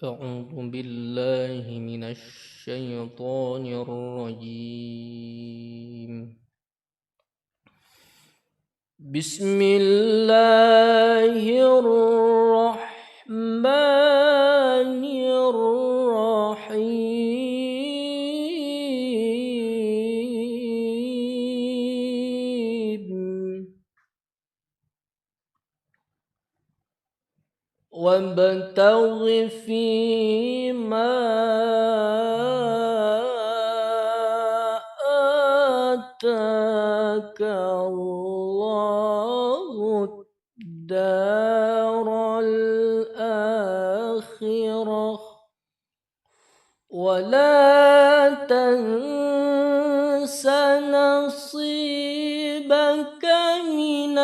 أعوذ بالله من الشيطان الرجيم. بسم الله الرحمن الرحيم. وابتغ فيما آتاك الله الدار الآخرة ولا تنس نصيبك من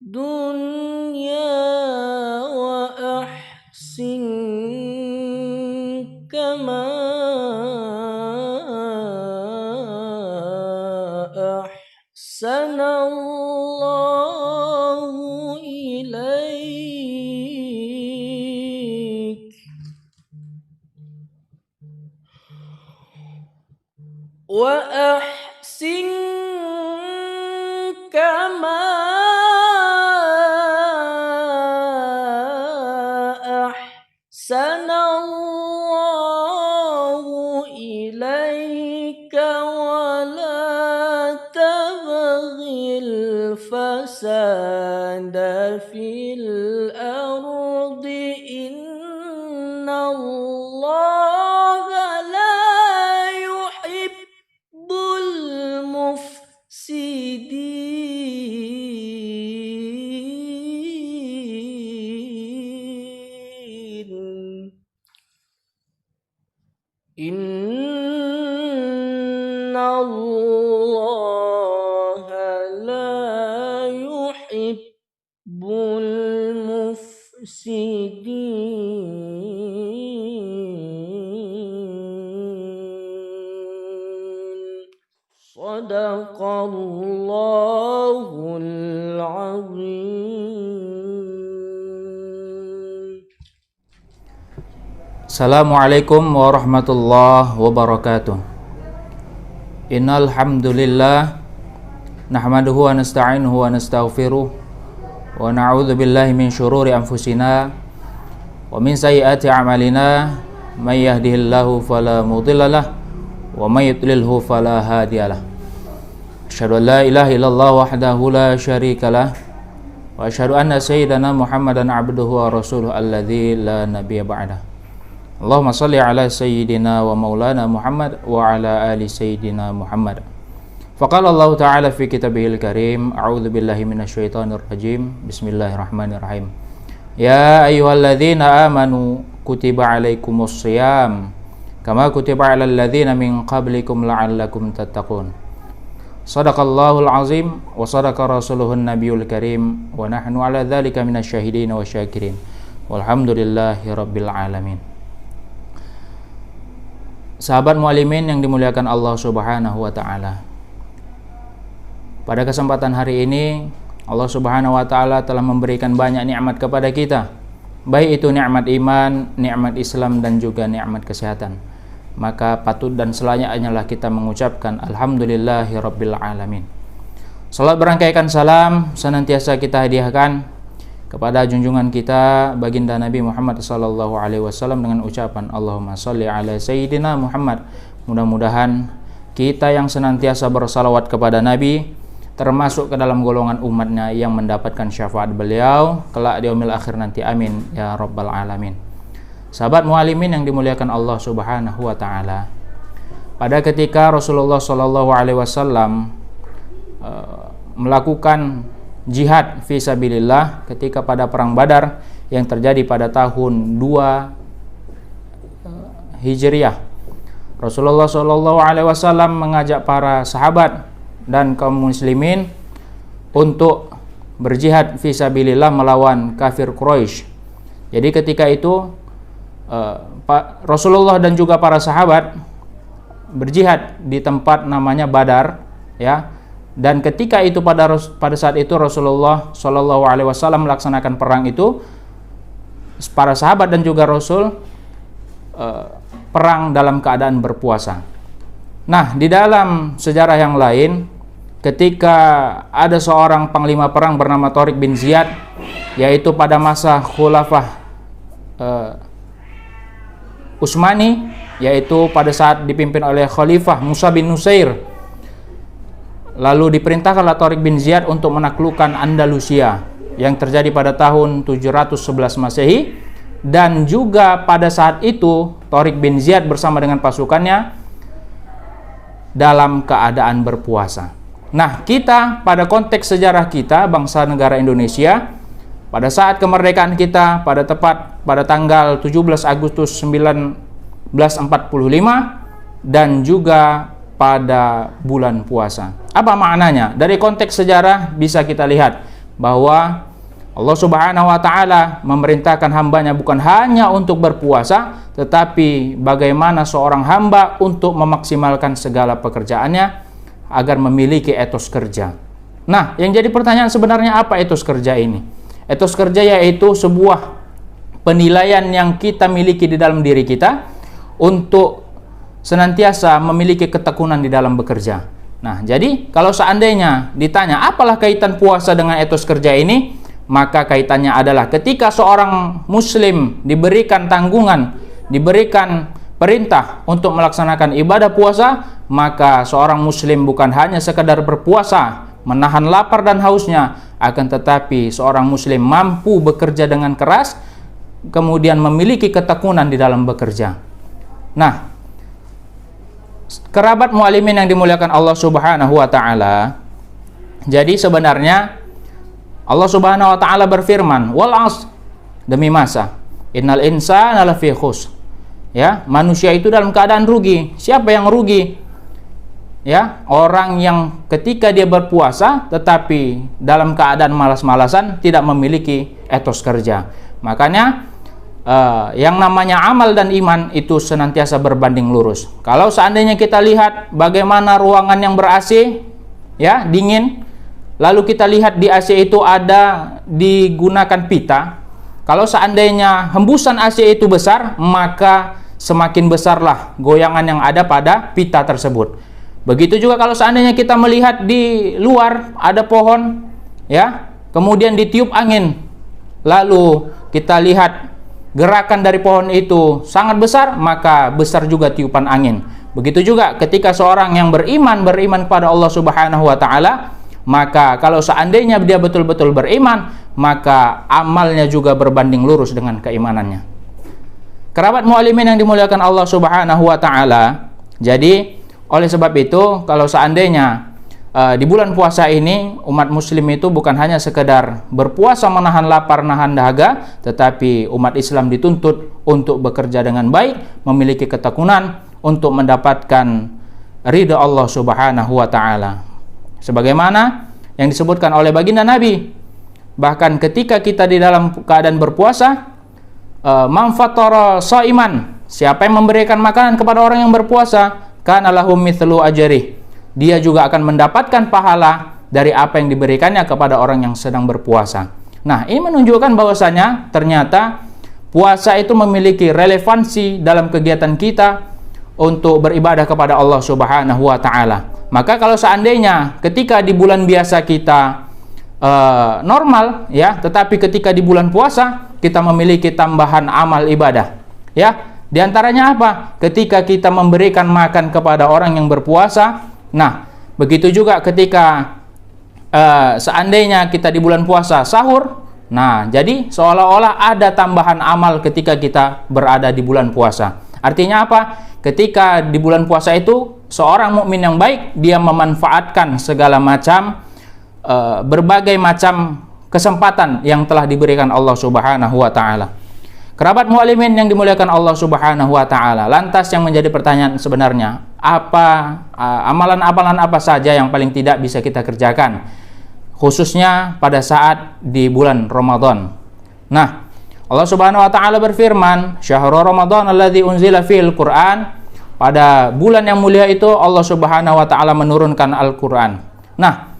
الدنيا وأحسن كما أحسن الله إليك وأحسن كما أحسن الله إليك ولا تبغ الفساد في الأرض إن الله لا يحب المفسدين. إن الله لا يحب المفسدين. صدق الله العظيم. Assalamualaikum warahmatullahi wabarakatuh. Innal hamdalillah nahmaduhu wa nasta'inuhu wa nastaghfiruh wa na'udzu billahi min syururi anfusina wa min sayyiati a'malina may yahdihillahu fala mudhillalah wa may yudlilhu fala hadiyalah. Asyhadu an la ilaha illallah wahdahu la syarikalah wa asyhadu anna sayyidana Muhammadan abduhu wa rasuluhu alladzi la nabiyya ba'dah. Allahumma salli ala sayyidina wa maulana Muhammad wa ala ali sayyidina Muhammad. Faqala Allah ta'ala fi kitabihil karim, a'udzu billahi minasyaitonir rajim. Bismillahirrahmanirrahim. Ya ayyuhalladzina amanu kutiba alaikumus shiyam kama kutiba alal ladzina min qablikum la'allakum tattaqun. Shadaqallahul azim wa shadaqa rasuluhun nabiyul karim wa nahnu ala dzalika minasyahidin wa syakirin. Walhamdulillahi rabbil alamin. Sahabat mu'alimin yang dimuliakan Allah Subhanahu wa ta'ala, pada kesempatan hari ini Allah Subhanahu wa ta'ala telah memberikan banyak nikmat kepada kita, baik itu nikmat iman, nikmat Islam, dan juga nikmat kesehatan. Maka patut dan selayaknya hanyalah kita mengucapkan alhamdulillahi rabbil alamin. Salat berangkaikan salam senantiasa kita hadiahkan kepada junjungan kita baginda Nabi Muhammad sallallahu alaihi wasallam dengan ucapan Allahumma shalli ala sayyidina Muhammad. Mudah-mudahan kita yang senantiasa bersalawat kepada Nabi termasuk ke dalam golongan umatnya yang mendapatkan syafaat beliau kelak di yaumil akhir nanti, amin ya rabbal alamin. Sahabat mu'alimin yang dimuliakan Allah Subhanahu wa ta'ala, pada ketika Rasulullah sallallahu alaihi wasallam melakukan jihad fisabilillah ketika pada perang Badar yang terjadi pada tahun 2 Hijriah, Rasulullah sallallahu alaihi wasallam mengajak para sahabat dan kaum muslimin untuk berjihad fisabilillah melawan kafir Quraisy. Jadi ketika itu Rasulullah dan juga para sahabat berjihad di tempat namanya Badar, ya. Dan ketika itu pada saat itu Rasulullah Shallallahu Alaihi Wasallam melaksanakan perang itu, para sahabat dan juga Rasul perang dalam keadaan berpuasa. Nah, di dalam sejarah yang lain, ketika ada seorang panglima perang bernama Tariq bin Ziyad, yaitu pada masa Khulafah Utsmani, yaitu pada saat dipimpin oleh Khalifah Musa bin Nusair, lalu diperintahkanlah Tariq bin Ziyad untuk menaklukkan Andalusia yang terjadi pada tahun 711 Masehi, dan juga pada saat itu Tariq bin Ziyad bersama dengan pasukannya dalam keadaan berpuasa. Nah, kita pada konteks sejarah kita, bangsa negara Indonesia, pada saat kemerdekaan kita pada tanggal 17 Agustus 1945 dan juga pada bulan puasa. Apa maknanya? Dari konteks sejarah bisa kita lihat bahwa Allah Subhanahu wa Ta'ala memerintahkan hambanya bukan hanya untuk berpuasa, tetapi bagaimana seorang hamba untuk memaksimalkan segala pekerjaannya agar memiliki etos kerja. Nah, yang jadi pertanyaan sebenarnya apa etos kerja ini? Etos kerja yaitu sebuah penilaian yang kita miliki di dalam diri kita untuk senantiasa memiliki ketekunan di dalam bekerja. Nah, jadi kalau seandainya ditanya apalah kaitan puasa dengan etos kerja ini, maka kaitannya adalah ketika seorang muslim diberikan tanggungan, diberikan perintah untuk melaksanakan ibadah puasa, maka seorang muslim bukan hanya sekedar berpuasa, menahan lapar dan hausnya, akan tetapi seorang muslim mampu bekerja dengan keras, kemudian memiliki ketekunan di dalam bekerja. Nah, kerabat mu'alimin yang dimuliakan Allah Subhanahu wa Ta'ala, jadi sebenarnya Allah Subhanahu wa Ta'ala berfirman, wal 'asr, demi masa, innal insana lafi khusr. Ya, manusia itu dalam keadaan rugi. Siapa yang rugi? Ya, orang yang ketika dia berpuasa tetapi dalam keadaan malas-malasan, tidak memiliki etos kerja. Makanya yang namanya amal dan iman itu senantiasa berbanding lurus. Kalau seandainya kita lihat bagaimana ruangan yang ber-AC, ya, dingin, lalu kita lihat di AC itu ada digunakan pita. Kalau seandainya hembusan AC itu besar, maka semakin besarlah goyangan yang ada pada pita tersebut. Begitu juga kalau seandainya kita melihat di luar ada pohon, ya, kemudian ditiup angin, lalu kita lihat gerakan dari pohon itu sangat besar, maka besar juga tiupan angin. Begitu juga ketika seorang yang beriman kepada Allah Subhanahu wa Ta'ala, maka kalau seandainya dia betul-betul beriman, maka amalnya juga berbanding lurus dengan keimanannya. Kerabat mu'alimin yang dimuliakan Allah Subhanahu wa Ta'ala, jadi oleh sebab itu kalau seandainya di bulan puasa ini umat muslim itu bukan hanya sekedar berpuasa menahan lapar, nahan dahaga, tetapi umat Islam dituntut untuk bekerja dengan baik, memiliki ketekunan untuk mendapatkan ridha Allah Subhanahu wa Ta'ala. Sebagaimana yang disebutkan oleh baginda Nabi, bahkan ketika kita di dalam keadaan berpuasa, man fatara shaiman, siapa yang memberikan makanan kepada orang yang berpuasa, kana lahum mithlu ajrih, dia juga akan mendapatkan pahala dari apa yang diberikannya kepada orang yang sedang berpuasa. Nah, ini menunjukkan bahwasanya ternyata puasa itu memiliki relevansi dalam kegiatan kita untuk beribadah kepada Allah Subhanahu wa Ta'ala. Maka kalau seandainya ketika di bulan biasa kita normal, ya, tetapi ketika di bulan puasa kita memiliki tambahan amal ibadah, ya, di antaranya apa? Ketika kita memberikan makan kepada orang yang berpuasa. Nah, begitu juga ketika seandainya kita di bulan puasa sahur. Nah, jadi seolah-olah ada tambahan amal ketika kita berada di bulan puasa. Artinya apa? Ketika di bulan puasa itu seorang mukmin yang baik, dia memanfaatkan segala macam berbagai macam kesempatan yang telah diberikan Allah Subhanahu wa Ta'ala. Kerabat mu'alimin yang dimuliakan Allah Subhanahu wa Ta'ala, lantas yang menjadi pertanyaan sebenarnya, apa amalan-amalan apa saja yang paling tidak bisa kita kerjakan, khususnya pada saat di bulan Ramadan. Nah, Allah Subhanahu wa Ta'ala berfirman, syahrul Ramadan alladzi unzila fil Qur'an, pada bulan yang mulia itu Allah Subhanahu wa Ta'ala menurunkan Al-Qur'an. Nah,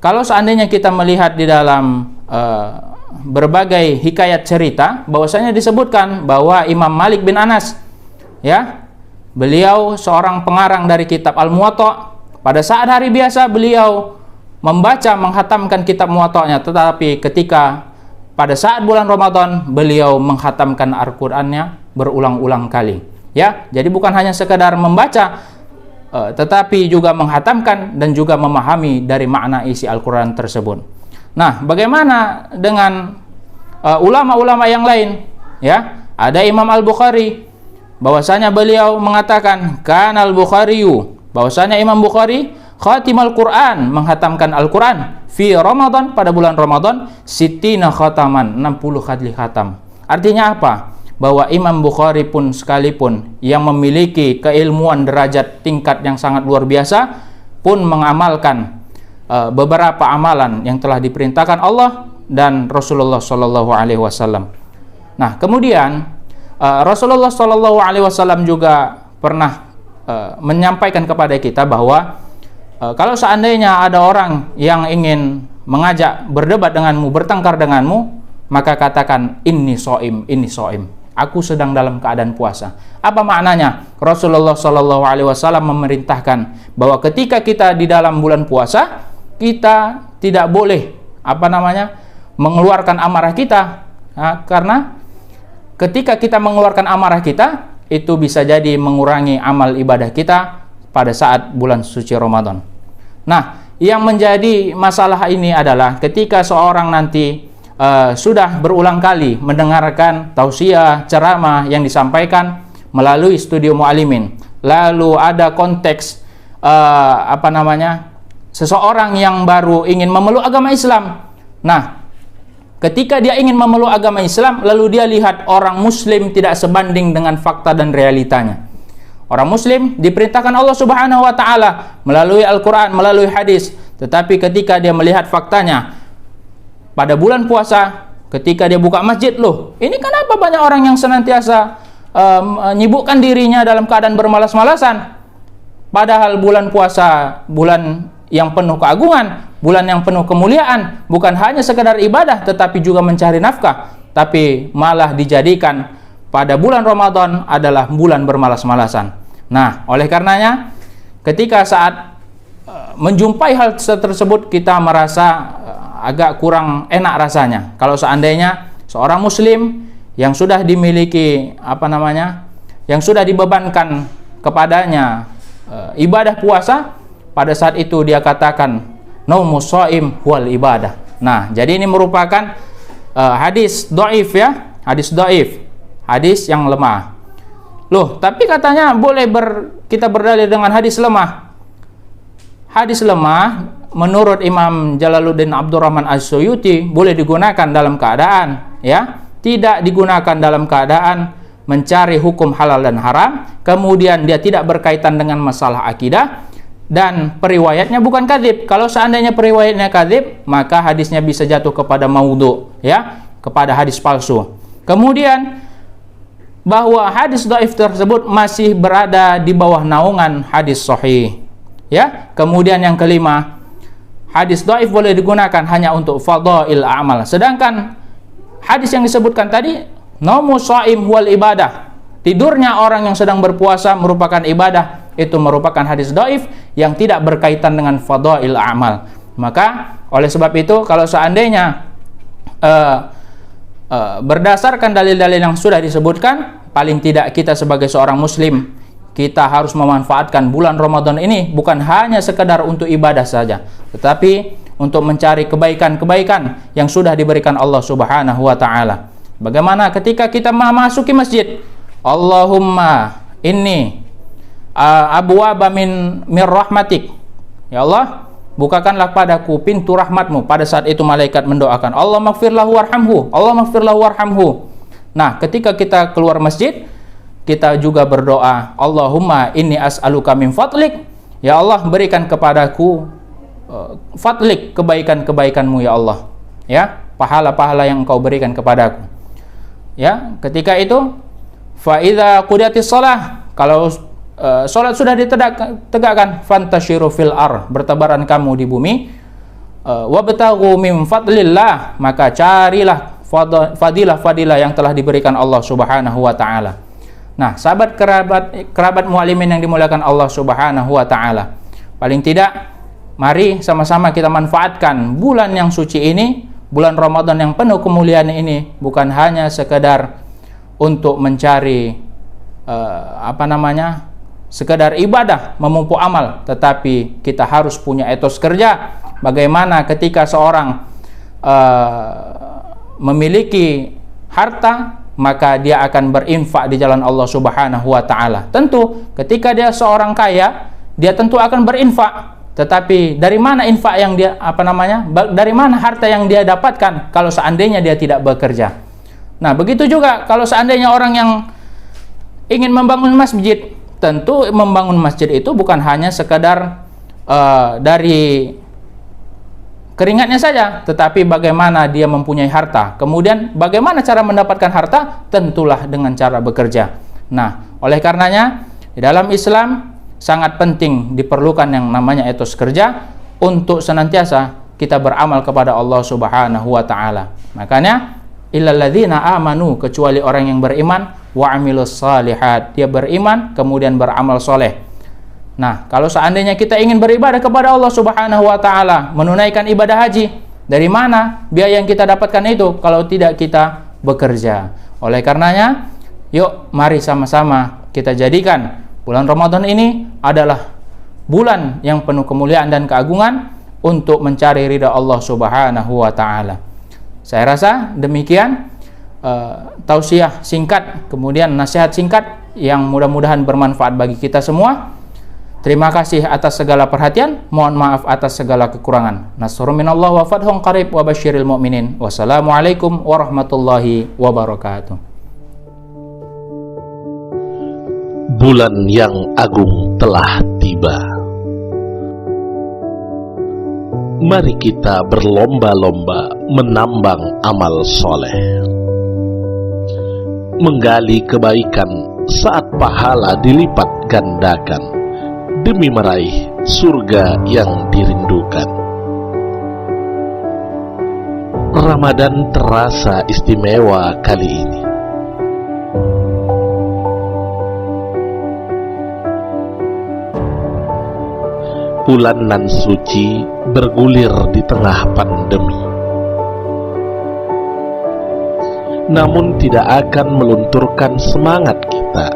kalau seandainya kita melihat di dalam berbagai hikayat cerita, bahwasanya disebutkan bahwa Imam Malik bin Anas ya. Beliau seorang pengarang dari kitab Al-Muwatta. Pada saat hari biasa beliau membaca, menghatamkan kitab Muwatta'nya, tetapi ketika pada saat bulan Ramadan beliau menghatamkan Al-Qur'annya berulang-ulang kali, ya. Jadi bukan hanya sekedar membaca, tetapi juga menghatamkan dan juga memahami dari makna isi Al-Qur'an tersebut. Nah, bagaimana dengan ulama-ulama yang lain, ya? Ada Imam Al-Bukhari, bahwasanya beliau mengatakan kan Al-Bukhariyu, bahwasanya Imam Bukhari khatimal Quran, menghatamkan Al-Quran fi Ramadan, pada bulan Ramadan, sittina khataman, 60 kali khatam. Artinya apa? Bahwa Imam Bukhari pun sekalipun yang memiliki keilmuan derajat tingkat yang sangat luar biasa pun mengamalkan beberapa amalan yang telah diperintahkan Allah dan Rasulullah Shallallahu Alaihi Wasallam. Nah, kemudian Rasulullah Shallallahu Alaihi Wasallam juga pernah menyampaikan kepada kita bahwa kalau seandainya ada orang yang ingin mengajak berdebat denganmu, bertengkar denganmu, maka katakan inni soim, aku sedang dalam keadaan puasa. Apa maknanya? Rasulullah Shallallahu Alaihi Wasallam memerintahkan bahwa ketika kita di dalam bulan puasa, kita tidak boleh mengeluarkan amarah kita, karena ketika kita mengeluarkan amarah kita, itu bisa jadi mengurangi amal ibadah kita pada saat bulan suci Ramadan. Nah, yang menjadi masalah ini adalah ketika seorang nanti sudah berulang kali mendengarkan tausiah, ceramah yang disampaikan melalui Studio Mu'alimin, lalu ada konteks seseorang yang baru ingin memeluk agama Islam. Nah, ketika dia ingin memeluk agama Islam, lalu dia lihat orang Muslim tidak sebanding dengan fakta dan realitanya. Orang Muslim diperintahkan Allah Subhanahu wa Ta'ala melalui Al-Quran, melalui hadis, tetapi ketika dia melihat faktanya pada bulan puasa, ketika dia buka masjid, loh, ini kenapa banyak orang yang senantiasa menyibukkan dirinya dalam keadaan bermalas-malasan? Padahal bulan puasa, bulan yang penuh keagungan, bulan yang penuh kemuliaan, bukan hanya sekedar ibadah tetapi juga mencari nafkah, tapi malah dijadikan pada bulan Ramadan adalah bulan bermalas-malasan. Nah, oleh karenanya ketika saat menjumpai hal tersebut, kita merasa agak kurang enak rasanya kalau seandainya seorang muslim yang sudah dimiliki yang sudah dibebankan kepadanya ibadah puasa, pada saat itu dia katakan naumus shaim wal ibadah. Nah, jadi ini merupakan hadis dhaif, ya, hadis dhaif, hadis yang lemah. Loh, tapi katanya boleh kita berdalil dengan hadis lemah. Hadis lemah menurut Imam Jalaluddin Abdurrahman As-Suyuti boleh digunakan dalam keadaan, ya, tidak digunakan dalam keadaan mencari hukum halal dan haram, kemudian dia tidak berkaitan dengan masalah akidah, dan periwayatnya bukan kadzib. Kalau seandainya periwayatnya kadzib, maka hadisnya bisa jatuh kepada maudhu, ya, kepada hadis palsu. Kemudian bahwa hadis dhaif tersebut masih berada di bawah naungan hadis sahih, ya. Kemudian yang kelima, hadis dhaif boleh digunakan hanya untuk fadhail amal, sedangkan hadis yang disebutkan tadi naumus shaim wal ibadah, tidurnya orang yang sedang berpuasa merupakan ibadah, itu merupakan hadis dhaif yang tidak berkaitan dengan fadhail amal. Maka oleh sebab itu, kalau seandainya berdasarkan dalil-dalil yang sudah disebutkan, paling tidak kita sebagai seorang muslim, kita harus memanfaatkan bulan Ramadan ini bukan hanya sekedar untuk ibadah saja, tetapi untuk mencari kebaikan-kebaikan yang sudah diberikan Allah Subhanahu wa Ta'ala. Bagaimana ketika kita memasuki masjid, Allahumma inni abwaba min rahmatik, ya Allah, bukakanlah padaku pintu rahmatmu. Pada saat itu malaikat mendoakan, Allah maghfirlahu warhamhu, Allah maghfirlahu warhamhu. Nah, ketika kita keluar masjid, kita juga berdoa, Allahumma inni as'aluka min fadlik, ya Allah, berikan kepadaku fadlik, kebaikan-kebaikanmu, ya Allah, ya, pahala-pahala yang engkau berikan kepadaku. Ya, ketika itu fa idza qudiyatis shalah, kalau salat sudah ditegakkan, fantashiru fil ar, bertebaran kamu di bumi, wabtaghu min fadlillah, maka carilah fadilah-fadilah yang telah diberikan Allah Subhanahu wa Ta'ala. Nah, sahabat kerabat muallimin yang dimuliakan Allah Subhanahu wa taala. Paling tidak mari sama-sama kita manfaatkan bulan yang suci ini, bulan Ramadan yang penuh kemuliaan ini, bukan hanya sekedar untuk mencari sekedar ibadah, memumpuk amal, tetapi kita harus punya etos kerja. Bagaimana ketika seorang memiliki harta, maka dia akan berinfak di jalan Allah Subhanahu wa taala. Tentu ketika dia seorang kaya, dia tentu akan berinfak. Tetapi dari mana infak yang dia dari mana harta yang dia dapatkan kalau seandainya dia tidak bekerja? Nah, begitu juga kalau seandainya orang yang ingin membangun masjid, tentu membangun masjid itu bukan hanya sekadar dari keringatnya saja, tetapi bagaimana dia mempunyai harta. Kemudian bagaimana cara mendapatkan harta? Tentulah dengan cara bekerja. Nah, oleh karenanya di dalam Islam sangat penting diperlukan yang namanya etos kerja untuk senantiasa kita beramal kepada Allah Subhanahu wa taala. Makanya illal ladzina amanu, kecuali orang yang beriman, wa amilus salihat, dia beriman kemudian beramal soleh. Nah, kalau seandainya kita ingin beribadah kepada Allah Subhanahu wa taala, menunaikan ibadah haji, dari mana biaya yang kita dapatkan itu kalau tidak kita bekerja? Oleh karenanya, yuk mari sama-sama kita jadikan bulan Ramadan ini adalah bulan yang penuh kemuliaan dan keagungan untuk mencari ridha Allah Subhanahu wa taala. Saya rasa demikian tausiah singkat, kemudian nasihat singkat yang mudah-mudahan bermanfaat bagi kita semua. Terima kasih atas segala perhatian, mohon maaf atas segala kekurangan. Nasrun minallah wa fathun qarib wa basyiril mu'minin. Wassalamualaikum warahmatullahi wabarakatuh. Bulan yang agung telah tiba. Mari kita berlomba-lomba menambang amal soleh, menggali kebaikan saat pahala dilipat gandakan demi meraih surga yang dirindukan. Ramadan terasa istimewa kali ini. Bulan nan suci bergulir di tengah pandemi, namun tidak akan melunturkan semangat kita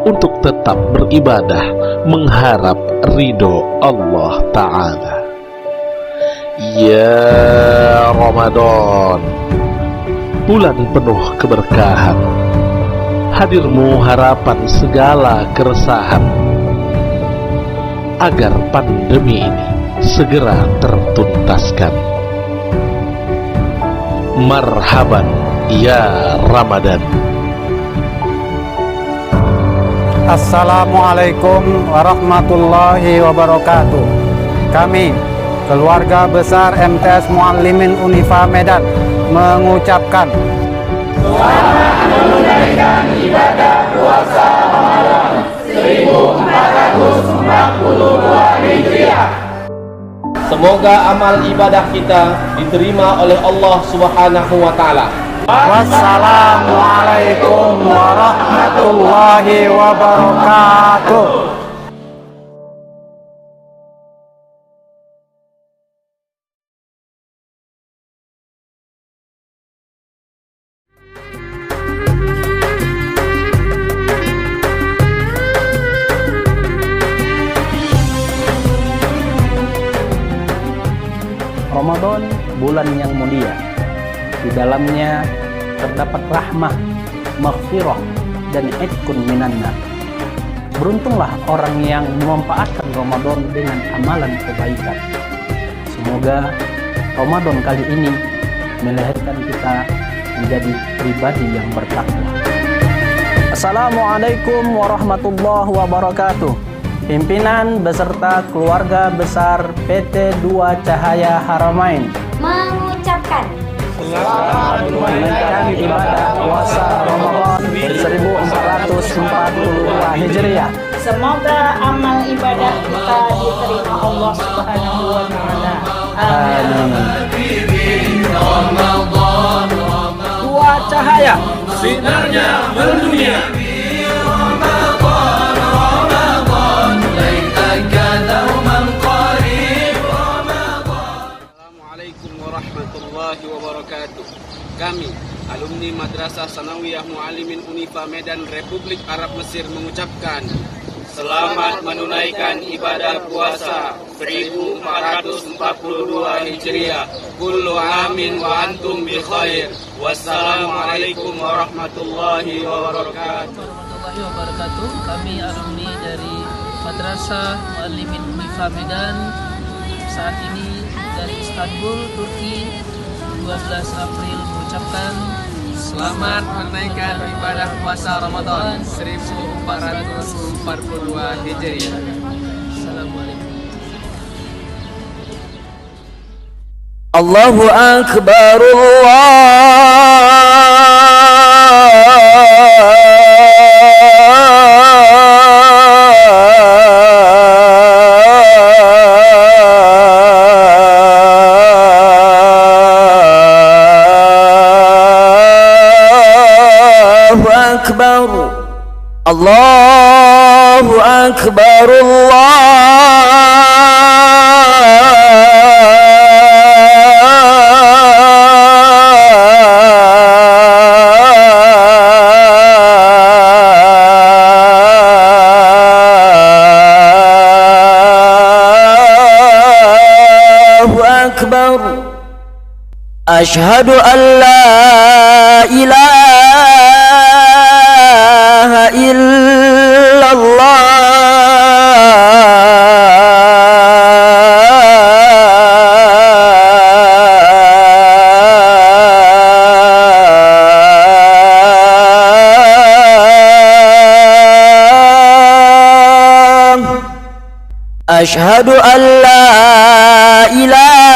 untuk tetap beribadah mengharap ridho Allah Ta'ala. Ya Ramadan, bulan penuh keberkahan, hadirmu harapan segala keresahan, agar pandemi ini segera tertuntaskan. Marhaban ya Ramadan. Assalamualaikum warahmatullahi wabarakatuh. Kami, keluarga besar MTS Muallimin Unifa Medan, mengucapkan selamat menunaikan ibadah puasa Ramadan 1442 Hijriah. Semoga amal ibadah kita diterima oleh Allah Subhanahu wa taala. wassalamualaikum warahmatullahi wabarakatuh. Ramadan bulan yang mulia. Di dalamnya terdapat rahmah, maghfirah, dan itqun minannar. Beruntunglah orang yang memanfaatkan Ramadan dengan amalan kebaikan. Semoga Ramadan kali ini melahirkan kita menjadi pribadi yang bertakwa. Assalamualaikum warahmatullahi wabarakatuh. Pimpinan beserta keluarga besar PT Dua Cahaya Haramain mengucapkan selamat menunaikan ibadah puasa Ramadan 1442 Hijriah. semoga amal ibadah kita diterima Allah Subhanahu wa taala. Amin. Dua Cahaya, sinarnya mendunia. alumni Madrasah Sanawiyah Muallimin Unifa Medan Republik Arab Mesir mengucapkan selamat menunaikan ibadah puasa 1442 Hijriah. Kullu amin wa antum bi khair. Wassalamualaikum warahmatullahi wabarakatuh. Warahmatullahi wabarakatuh. Kami alumni dari Madrasah Muallimin Unifa Medan saat ini dari Istanbul, Turki, 12 April mengucapkan selamat menunaikan ibadah puasa Ramadan 1442 Hijriah. Assalamualaikum. Allahu Akbar, Allahu Akbar, Allahu Akbar. Ashhadu an la ilaha illallah. Ashhadu an la ilaha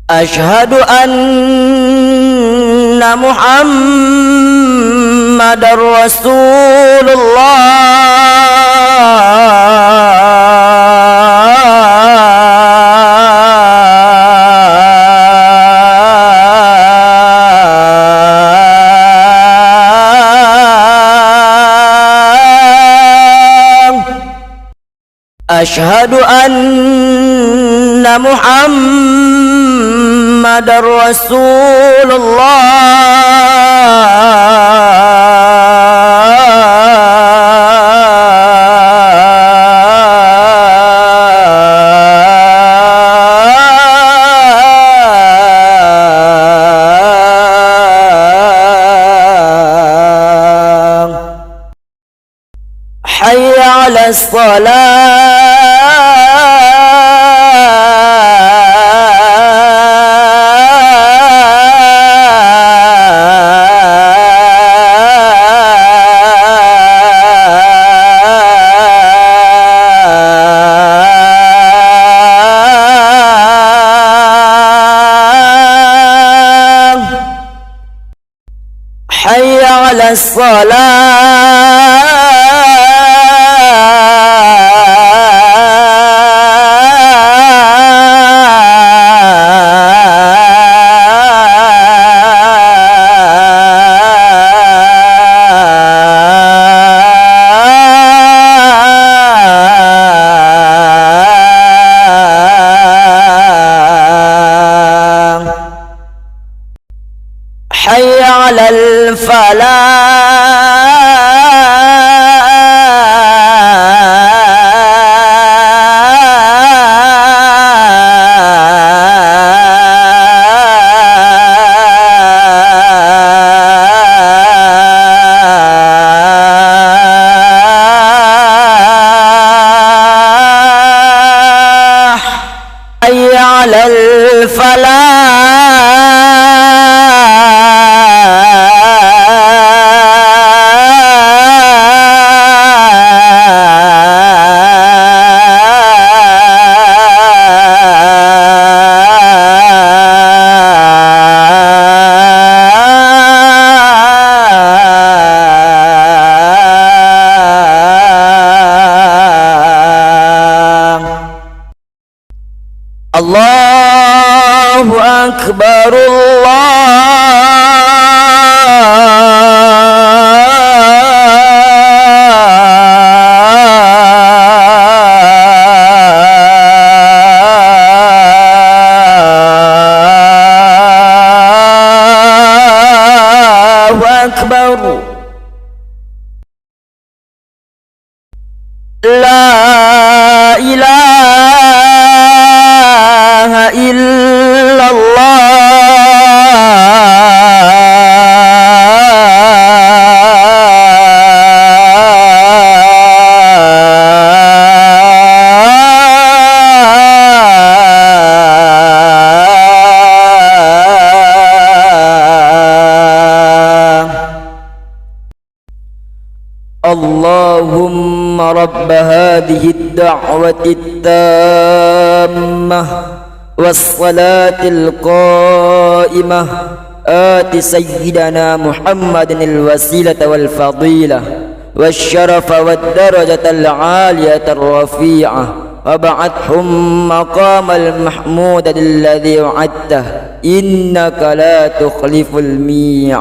Ashhadu anna Muhammadar Rasulullah. Ashhadu anna Muhammadar Rasulullah. Hayya 'alas Hayya 'alas Hayya 'alal falah. Hayya 'alal falah. الله أكبر الله أكبر لا إله إلا اللهم رب هذه الدعوة التامة والصلاة القائمة آت سيدنا محمد الوسيلة والفضيلة والشرف والدرجة العالية الرفيعة وابعثهم مقام المحمود الذي وعدته إنك لا تخلف الميعاد